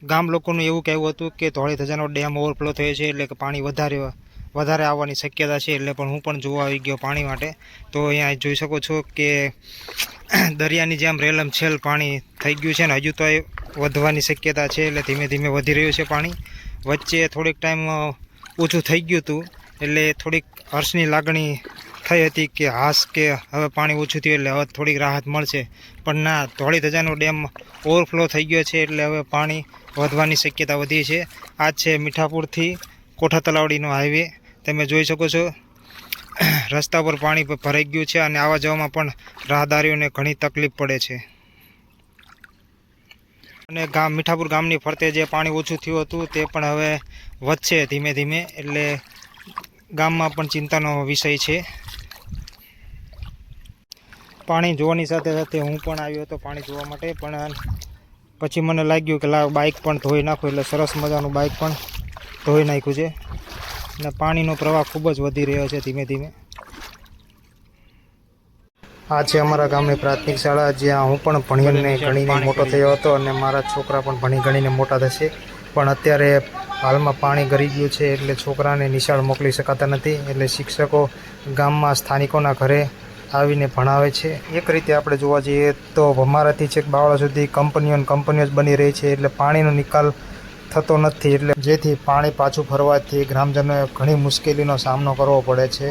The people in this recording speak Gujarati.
ગામ લોકોનું એવું કહેવું હતું કે ધોળી ધજાનો ડેમ ઓવરફ્લો થયો છે, એટલે કે પાણી વધારે આવવાની શક્યતા છે. એટલે પણ હું પણ જોવા આવી ગયો પાણી માટે. તો અહીંયા જોઈ શકો છો કે દરિયાની જેમ રેલમછેલ પાણી થઈ ગયું છે ને હજુ તો એ વધવાની શક્યતા છે. એટલે ધીમે ધીમે વધી રહ્યું છે પાણી. વચ્ચે થોડીક ટાઈમ ઓછું થઈ ગયું હતું, એટલે થોડીક હર્ષની લાગણી થઈ હતી કે હાશ કે હવે પાણી ઓછું થયું એટલે હવે થોડીક રાહત મળશે. પણ ના, ધોળી ધજાનો ડેમ ઓવરફ્લો થઈ ગયો છે, એટલે હવે પાણી વધવાની શક્યતા વધી છે. આ છે મીઠાપુરથી કોઠા તલાવડીનો હાઈવે. તમે જોઈ શકો છો રસ્તા પર પાણી ભરાઈ ગયું છે અને આવવા જવામાં પણ રાહદારીઓને ઘણી તકલીફ પડે છે. અને મીઠાપુર ગામની ફરતે જે પાણી ઓછું થયું હતું તે પણ હવે વધશે ધીમે ધીમે, એટલે ગામમાં પણ ચિંતાનો વિષય છે. પાણી જોવાની સાથે સાથે હું પણ આવ્યો હતો પાણી જોવા માટે, પણ પછી મને લાગ્યું કે બાઇક પણ ધોઈ નાખું. એટલે સરસ મજાનું બાઇક પણ ધોઈ નાખ્યું છે અને પાણીનો પ્રવાહ ખૂબ જ વધી રહ્યો છે ધીમે ધીમે. આ છે અમારા ગામની પ્રાથમિક શાળા, જ્યાં હું પણ ભણીને ગણીને મોટો થયો હતો અને મારા છોકરા પણ ભણી ગણીને મોટા થશે. પણ અત્યારે હાલમાં પાણી ગરી ગયું છે, એટલે છોકરાને નિશાળ મોકલી શકાતા નથી. એટલે શિક્ષકો ગામમાં સ્થાનિકોના ઘરે આવીને ભણાવે છે. એક રીતે આપણે જોવા જઈએ તો અમારાથી છેક બાવળા સુધી કંપનીઓ જ બની રહી છે, એટલે પાણીનો નિકાલ થતો નથી. એટલે જેથી પાણી પાછું ફરવાથી ગ્રામજનોએ ઘણી મુશ્કેલીનો સામનો કરવો પડે છે.